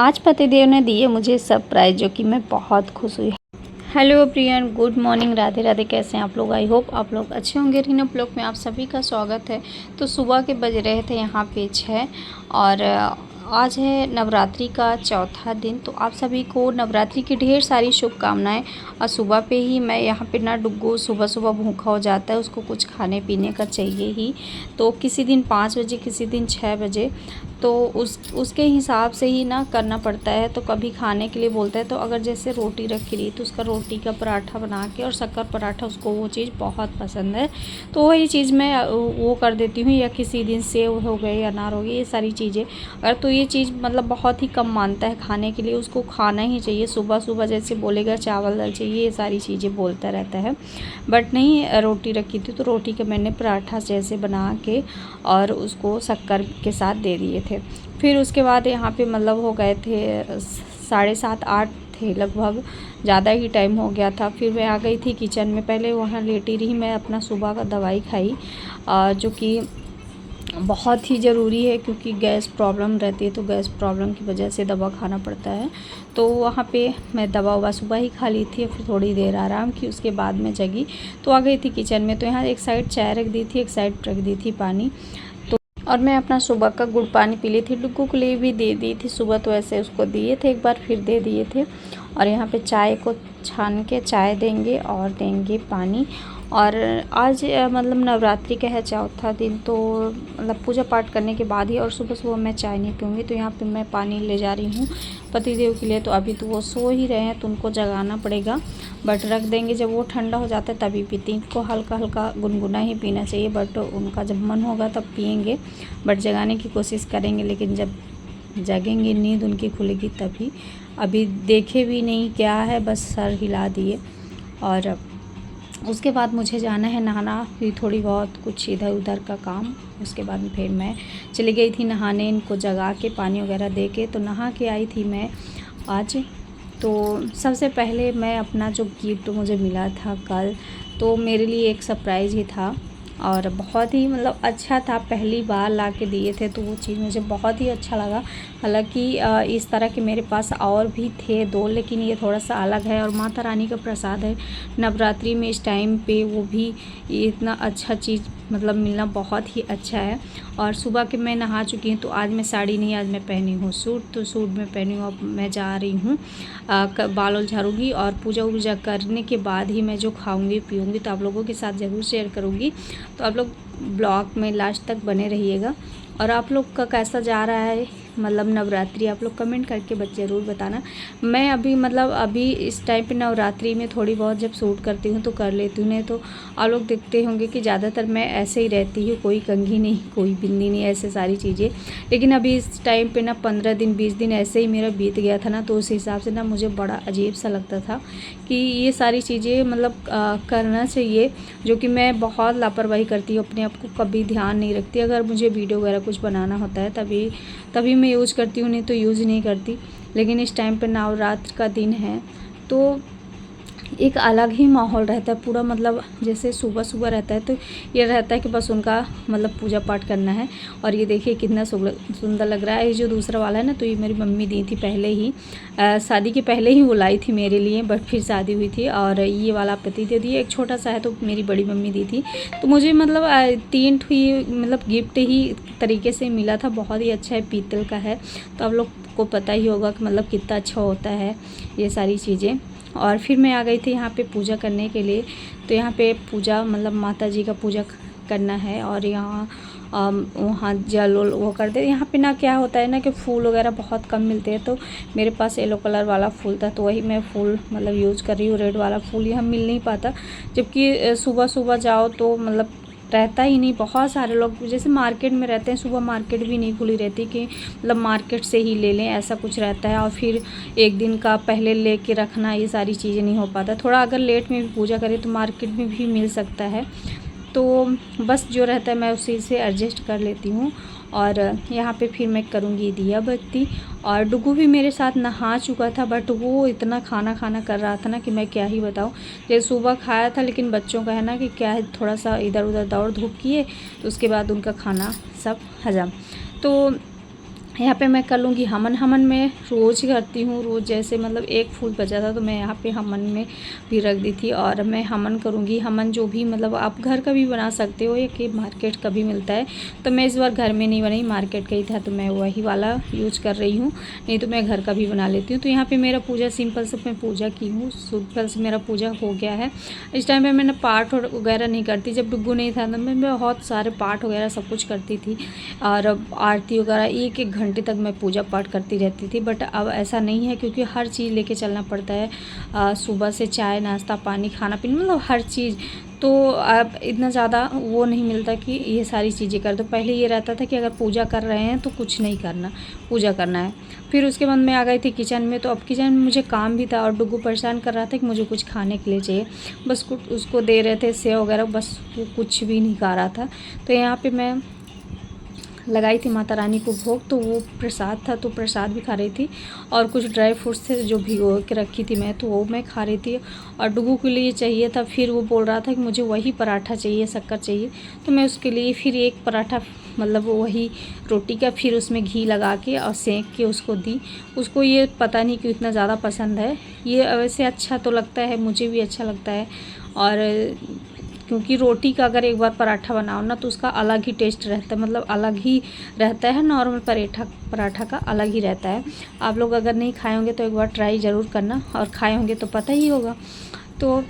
आज पतिदेव ने दिए मुझे सरप्राइज़, जो कि मैं बहुत खुश हुई। Hello prion, good morning, Radhe Radhe. कैसे हैं आप लोग? आई होप आप लोग अच्छे होंगे। रीना ब्लॉग में आप सभी का स्वागत है। तो सुबह के बज रहे थे यहाँ पे 6 और आज है नवरात्रि का चौथा दिन। तो आप सभी को नवरात्रि की ढेर सारी शुभकामनाएं। और सुबह पे ही मैं यहाँ पे ना, डुग्गू सुबह सुबह भूखा हो जाता है, उसको कुछ खाने पीने का चाहिए ही। तो किसी दिन 5 बजे, किसी दिन 6 बजे, तो उसके हिसाब से ही ना करना पड़ता है। तो कभी खाने के लिए बोलता है, तो अगर जैसे रोटी रखी रही तो उसका रोटी का पराठा बना के, और शक्कर पराठा, उसको वो चीज़ बहुत पसंद है। तो वही चीज़ मैं वो कर देती हूँ। या किसी दिन सेव हो गए, अनार हो गए, ये सारी चीज़ें। अगर तो ये चीज़ मतलब बहुत ही कम मानता है खाने के लिए, उसको खाना ही चाहिए। सुबह सुबह जैसे बोलेगा चावल दाल चाहिए, ये सारी चीज़ें बोलता रहता है। बट नहीं, रोटी रखी थी तो रोटी का मैंने पराठा जैसे बना के और उसको शक्कर के साथ दे दिए थे। फिर उसके बाद यहाँ पे मतलब हो गए थे 7:30 8 थे लगभग, ज़्यादा ही टाइम हो गया था। फिर मैं आ गई थी किचन में। पहले वहाँ लेटी रही, मैं अपना सुबह का दवाई खाई, जो कि बहुत ही ज़रूरी है, क्योंकि गैस प्रॉब्लम रहती है। तो गैस प्रॉब्लम की वजह से दवा खाना पड़ता है। तो वहाँ पे मैं दवा ववा सुबह ही खा ली थी। फिर थोड़ी देर आराम की, उसके बाद मैं जगी तो आ गई थी किचन में। तो यहाँ एक साइड चाय रख दी थी, एक साइड रख दी थी पानी। और मैं अपना सुबह का गुड़ पानी पी ली थी। डुग्गू के लिए भी दे दी थी सुबह, तो ऐसे उसको दिए थे एक बार, फिर दे दिए थे। और यहाँ पे चाय को छान के चाय देंगे और देंगे पानी। और आज मतलब नवरात्रि का है चौथा दिन, तो मतलब पूजा पाठ करने के बाद ही, और सुबह सुबह मैं चाय नहीं पीऊँगी। तो यहाँ पे मैं पानी ले जा रही हूँ पतिदेव के लिए। तो अभी तो वो सो ही रहे हैं, तो उनको जगाना पड़ेगा। बट रख देंगे, जब वो ठंडा हो जाता है तभी पीती। इनको हल्का हल्का गुनगुना ही पीना चाहिए, बट उनका जब मन होगा तब पियेंगे। बट जगाने की कोशिश करेंगे, लेकिन जब जगेंगे, नींद उनकी खुलेगी तभी। अभी देखे भी नहीं क्या है, बस सर हिला दिए। और उसके बाद मुझे जाना है नहाना, फिर थोड़ी बहुत कुछ इधर उधर का काम। उसके बाद फिर मैं चली गई थी नहाने, इनको जगा के पानी वगैरह दे के। तो नहा के आई थी मैं आज। तो सबसे पहले मैं अपना जो गिफ्ट मुझे मिला था कल, तो मेरे लिए एक सरप्राइज़ ही था और बहुत ही मतलब अच्छा था। पहली बार ला के दिए थे, तो वो चीज़ मुझे बहुत ही अच्छा लगा। हालांकि इस तरह के मेरे पास और भी थे 2, लेकिन ये थोड़ा सा अलग है। और माता रानी का प्रसाद है नवरात्रि में, इस टाइम पे वो भी इतना अच्छा चीज़ मतलब मिलना बहुत ही अच्छा है। और सुबह के मैं नहा चुकी हूँ, तो आज मैं साड़ी नहीं, आज मैं पहनी हूँ सूट। तो सूट में पहनी हूँ। अब मैं जा रही हूँ, बाल झाड़ूंगी और पूजा वूजा करने के बाद ही मैं जो खाऊंगी पीऊँगी, तो आप लोगों के साथ ज़रूर शेयर करूँगी। तो आप लोग ब्लॉग में लास्ट तक बने रहिएगा। और आप लोग का कैसा जा रहा है मतलब नवरात्रि, आप लोग कमेंट करके ज़रूर बताना। मैं अभी मतलब अभी इस टाइम पे नवरात्रि में थोड़ी बहुत जब शूट करती हूँ तो कर लेती हूँ, नहीं तो आप लोग देखते होंगे कि ज़्यादातर मैं ऐसे ही रहती हूँ, कोई कंघी नहीं, कोई बिंदी नहीं, ऐसे सारी चीज़ें। लेकिन अभी इस टाइम पे ना 15 दिन 20 दिन ऐसे ही मेरा बीत गया था ना, तो उस हिसाब से ना मुझे बड़ा अजीब सा लगता था कि ये सारी चीज़ें मतलब करना चाहिए, जो कि मैं बहुत लापरवाही करती हूँ, अपने आप को कभी ध्यान नहीं रखती। अगर मुझे वीडियो वगैरह कुछ बनाना होता है तभी मैं यूज़ करती हूँ, नहीं तो यूज़ नहीं करती। लेकिन इस टाइम पे नवरात्र का दिन है, तो एक अलग ही माहौल रहता है पूरा। मतलब जैसे सुबह सुबह रहता है, तो ये रहता है कि बस उनका मतलब पूजा पाठ करना है। और ये देखिए कितना सुंदर लग रहा है। ये जो दूसरा वाला है ना, तो ये मेरी मम्मी दी थी पहले ही, शादी के पहले ही वो लाई थी मेरे लिए, बट फिर शादी हुई थी। और ये वाला पति दे दिए, एक छोटा सा है, तो मेरी बड़ी मम्मी दी थी। तो मुझे मतलब 3 ही मतलब गिफ्ट ही तरीके से मिला था। बहुत ही अच्छा है, पीतल का है। तो आप लोग को पता ही होगा कि मतलब कितना अच्छा होता है ये सारी चीज़ें। और फिर मैं आ गई थी यहाँ पे पूजा करने के लिए। तो यहाँ पे पूजा मतलब माता जी का पूजा करना है, और यहाँ वहाँ जल वो कर दे। यहाँ पे ना क्या होता है ना कि फूल वगैरह बहुत कम मिलते हैं, तो मेरे पास येलो कलर वाला फूल था, तो वही मैं फूल मतलब यूज़ कर रही हूँ। रेड वाला फूल यहाँ मिल नहीं पाता, जबकि सुबह सुबह जाओ तो मतलब रहता ही नहीं। बहुत सारे लोग जैसे मार्केट में रहते हैं, सुबह मार्केट भी नहीं खुली रहती कि मतलब मार्केट से ही ले लें, ऐसा कुछ रहता है। और फिर एक दिन का पहले ले के रखना, ये सारी चीज़ें नहीं हो पाता। थोड़ा अगर लेट में भी पूजा करें तो मार्केट में भी मिल सकता है। तो बस जो रहता है मैं उसी से एडजस्ट कर लेती हूँ। और यहाँ पे फिर मैं करूँगी दिया बत्ती। और डुगू भी मेरे साथ नहा चुका था, बट वो इतना खाना खाना कर रहा था ना कि मैं क्या ही बताऊँ। जैसे सुबह खाया था, लेकिन बच्चों का है ना कि क्या है, थोड़ा सा इधर उधर दौड़ धूप किए, तो उसके बाद उनका खाना सब हजम। तो यहाँ पे मैं कर लूँगी हमन। हमन मैं रोज़ करती हूँ, रोज़ जैसे मतलब एक फूल बचा था तो मैं यहाँ पे हमन में भी रख दी थी और मैं हमन करूँगी। हमन जो भी मतलब आप घर का भी बना सकते हो या कि मार्केट का भी मिलता है, तो मैं इस बार घर में नहीं बनाई, मार्केट का ही था तो मैं वही वाला यूज कर रही हूँ, नहीं तो मैं घर का भी बना लेती हूँ। तो यहाँ पर मेरा पूजा सिंपल से मैं पूजा की हूँ, सिंपल से मेरा पूजा हो गया है। इस टाइम पर मैंने पाठ वगैरह नहीं करती, जब डुग्गू नहीं था तो मैं बहुत सारे पाठ वगैरह सब कुछ करती थी और आरती वगैरह एक एक घंटे तक मैं पूजा पाठ करती रहती थी। बट अब ऐसा नहीं है क्योंकि हर चीज़ लेके चलना पड़ता है, सुबह से चाय नाश्ता पानी खाना पीना मतलब हर चीज़, तो अब इतना ज़्यादा वो नहीं मिलता कि ये सारी चीज़ें कर दो। पहले ये रहता था कि अगर पूजा कर रहे हैं तो कुछ नहीं करना, पूजा करना है। फिर उसके बाद मैं आ गई थी किचन में, तो अब किचन में मुझे काम भी था और डुग्गू परेशान कर रहा था कि मुझे कुछ खाने के लिए चाहिए, बस कुछ उसको दे रहे थे सेव वगैरह, बस वो कुछ भी नहीं खा रहा था। तो यहाँ पर मैं लगाई थी माता रानी को भोग, तो वो प्रसाद था तो प्रसाद भी खा रही थी और कुछ ड्राई फ्रूट्स थे जो भिगो के रखी थी मैं, तो वो मैं खा रही थी और डुग्गू के लिए चाहिए था। फिर वो बोल रहा था कि मुझे वही पराठा चाहिए, शक्कर चाहिए, तो मैं उसके लिए फिर एक पराठा मतलब वही रोटी का फिर उसमें घी लगा के और सेंक के उसको दी। उसको ये पता नहीं क्यों इतना ज़्यादा पसंद है, ये वैसे अच्छा तो लगता है, मुझे भी अच्छा लगता है। और क्योंकि रोटी का अगर एक बार पराठा बनाओ ना तो उसका अलग ही टेस्ट रहता है, मतलब अलग ही रहता है, नॉर्मल पराठा का अलग ही रहता है। आप लोग अगर नहीं खाए होंगे तो एक बार ट्राई ज़रूर करना, और खाए होंगे तो पता ही होगा। तो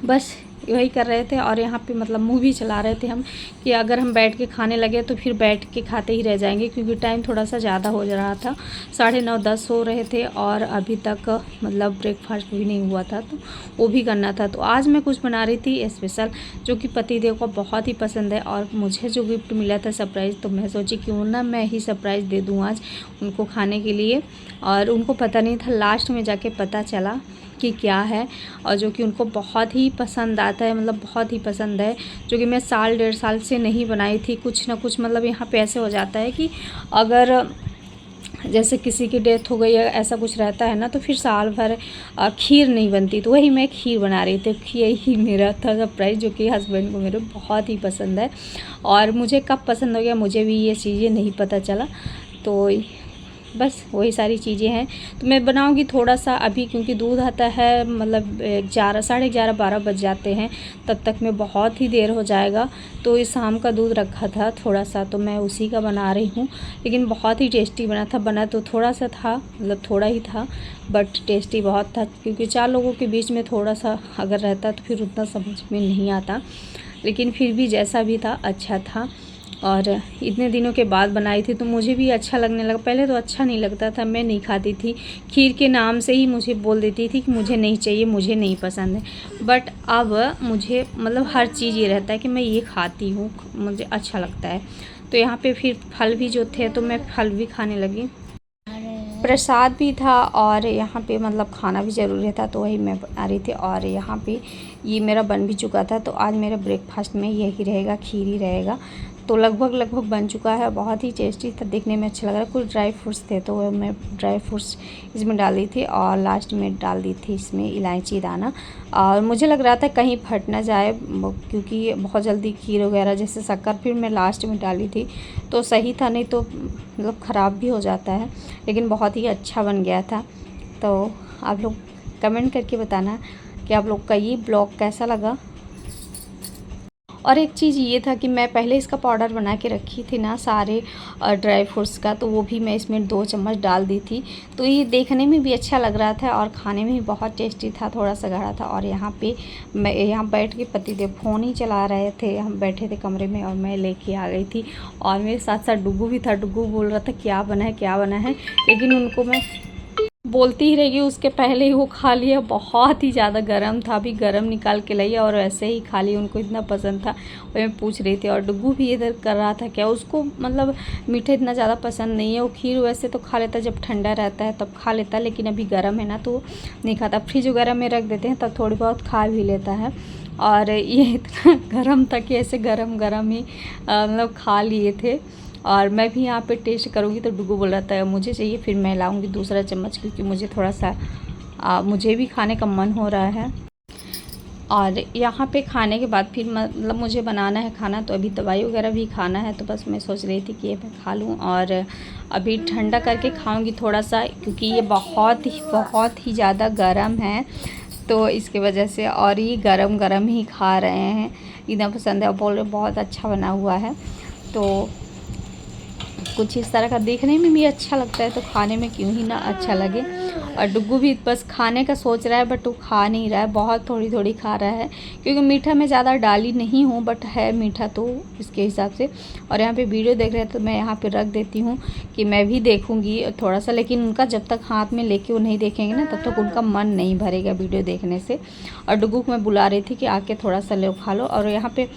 बस वही कर रहे थे और यहाँ पे मतलब मूवी चला रहे थे हम कि अगर हम बैठ के खाने लगे तो फिर बैठ के खाते ही रह जाएंगे, क्योंकि टाइम थोड़ा सा ज़्यादा हो जा रहा था, 9:30 10 हो रहे थे और अभी तक मतलब ब्रेकफास्ट भी नहीं हुआ था, तो वो भी करना था। तो आज मैं कुछ बना रही थी स्पेशल, जो कि पतिदेव को बहुत ही पसंद है और मुझे जो गिफ्ट मिला था सरप्राइज़, तो मैं सोची क्यों ना मैं ही सरप्राइज़ दे दूँ आज उनको खाने के लिए। और उनको पता नहीं था, लास्ट में जाके पता चला कि क्या है, और जो कि उनको बहुत ही पसंद आता है, मतलब बहुत ही पसंद है, जो कि मैं 1.5 साल से नहीं बनाई थी। कुछ ना कुछ मतलब यहाँ पे ऐसे हो जाता है कि अगर जैसे किसी की डेथ हो गई या ऐसा कुछ रहता है ना, तो फिर साल भर खीर नहीं बनती, तो वही मैं खीर बना रही थी। यही मेरा था सरप्राइज़, जो कि हस्बैंड को मेरे बहुत ही पसंद है और मुझे कब पसंद हो गया मुझे भी ये चीज़ें नहीं पता चला। तो बस वही सारी चीज़ें हैं। तो मैं बनाऊंगी थोड़ा सा अभी, क्योंकि दूध आता है मतलब 11 11:30 12 बज जाते हैं, तब तक में बहुत ही देर हो जाएगा। तो इस शाम का दूध रखा था थोड़ा सा, तो मैं उसी का बना रही हूँ, लेकिन बहुत ही टेस्टी बना था। बना तो थोड़ा सा था, मतलब थोड़ा ही था, बट टेस्टी बहुत था, क्योंकि 4 लोगों के बीच में थोड़ा सा अगर रहता तो फिर उतना समझ में नहीं आता, लेकिन फिर भी जैसा भी था अच्छा था। और इतने दिनों के बाद बनाई थी तो मुझे भी अच्छा लगने लगा। पहले तो अच्छा नहीं लगता था, मैं नहीं खाती थी, खीर के नाम से ही मुझे बोल देती थी कि मुझे नहीं चाहिए, मुझे नहीं पसंद है। बट अब मुझे मतलब हर चीज़ ये रहता है कि मैं ये खाती हूँ, मुझे अच्छा लगता है। तो यहाँ पे फिर फल भी जो थे तो मैं फल भी खाने लगी, प्रसाद भी था और यहाँ पे मतलब खाना भी ज़रूरी था, तो वही मैं बना रही थी। और यहाँ पे ये मेरा बन भी चुका था, तो आज मेरा ब्रेकफास्ट में यही रहेगा, खीर ही रहेगा। तो लगभग बन चुका है, बहुत ही टेस्टी था, देखने में अच्छा लग रहा है। कुछ ड्राई फ्रूट्स थे तो मैं ड्राई फ्रूट्स इसमें डाल दी थी और लास्ट में डाल दी थी इसमें इलायची दाना। और मुझे लग रहा था कहीं फट ना जाए, क्योंकि बहुत जल्दी खीर वगैरह जैसे शक्कर फिर मैं लास्ट में डाली थी तो सही था, नहीं तो मतलब ख़राब भी हो जाता है। लेकिन बहुत ही अच्छा बन गया था। तो आप लोग कमेंट करके बताना कि आप लोग का ये ब्लॉग कैसा लगा। और एक चीज़ ये था कि मैं पहले इसका पाउडर बना के रखी थी ना सारे ड्राई फ्रूट्स का, तो वो भी मैं इसमें 2 चम्मच डाल दी थी। तो ये देखने में भी अच्छा लग रहा था और खाने में भी बहुत टेस्टी था, थोड़ा सा गाढ़ा था। और यहाँ पे मैं यहाँ बैठ के पतिदेव फ़ोन ही चला रहे थे, हम बैठे थे कमरे में और मैं लेके आ गई थी। और मेरे साथ साथ डुग्गू भी था, डुग्गू बोल रहा था क्या बना है क्या बना है, लेकिन उनको मैं बोलती ही रहेगी, उसके पहले ही वो खा लिया। बहुत ही ज़्यादा गर्म था, अभी गर्म निकाल के लाई और ऐसे ही खा लिया, उनको इतना पसंद था। वो मैं पूछ रही थी और डुग्गू भी इधर कर रहा था क्या, उसको मतलब मीठा इतना ज़्यादा पसंद नहीं है। वो खीर वैसे तो खा लेता, जब ठंडा रहता है तब खा लेता, लेकिन अभी गर्म है ना तो नहीं खाता। फ्रिज वगैरह में रख देते हैं तब थोड़ी बहुत खा भी लेता है। और ये इतना गर्म था कि ऐसे गरम ही मतलब खा लिए थे। और मैं भी यहाँ पे टेस्ट करूँगी तो डुग्गू बोल रहा था मुझे चाहिए, फिर मैं लाऊंगी दूसरा चम्मच, क्योंकि मुझे थोड़ा सा मुझे भी खाने का मन हो रहा है। और यहाँ पे खाने के बाद फिर मतलब मुझे बनाना है खाना, तो अभी दवाई वगैरह भी खाना है, तो बस मैं सोच रही थी कि ये मैं खा लूँ और अभी ठंडा करके खाऊंगी थोड़ा सा, क्योंकि ये बहुत ही ज़्यादा गर्म है, तो इसकी वजह से। और ये गरम गरम ही खा रहे हैं, इतना पसंद है, बोल रहे बहुत अच्छा बना हुआ है। तो कुछ इस तरह का देखने में भी अच्छा लगता है, तो खाने में क्यों ही ना अच्छा लगे। और डुग्गू भी बस खाने का सोच रहा है, बट वो खा नहीं रहा है, बहुत थोड़ी थोड़ी खा रहा है, क्योंकि मीठा मैं ज़्यादा डाली नहीं हूँ, बट है मीठा तो इसके हिसाब से। और यहाँ पे वीडियो देख रहे हैं तो मैं यहाँ पे रख देती हूँ कि मैं भी देखूँगी थोड़ा सा, लेकिन उनका जब तक हाथ में लेके वो नहीं देखेंगे ना, तब तक उनका मन नहीं भरेगा वीडियो देखने से। और डुग्गू को मैं बुला रही थी कि आके थोड़ा सा ले खा लो। और यहाँ पे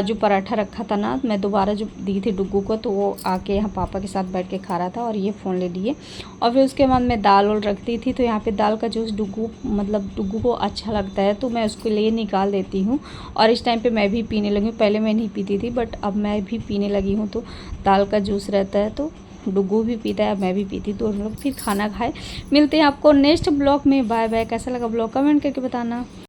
जो पराठा रखा था ना, मैं दोबारा जो दी थी डुग्गू को, तो वो आके यहाँ पापा के साथ बैठ के खा रहा था, और ये फ़ोन ले लिए। और फिर उसके बाद मैं दाल वाल रख दी थी, तो यहाँ पे दाल का जूस डुग्गू को अच्छा लगता है, तो मैं उसके लिए निकाल देती हूँ। और इस टाइम पे मैं भी पीने लगी हूँ, पहले मैं नहीं पीती थी, बट अब मैं भी पीने लगी हूँ। तो दाल का जूस रहता है तो डुग्गू भी पीता है, मैं भी पीती, तो हम लोग फिर खाना खाए। मिलते हैं आपको नेक्स्ट ब्लॉग में, बाय बाय। कैसा लगा ब्लॉग कमेंट करके बताना।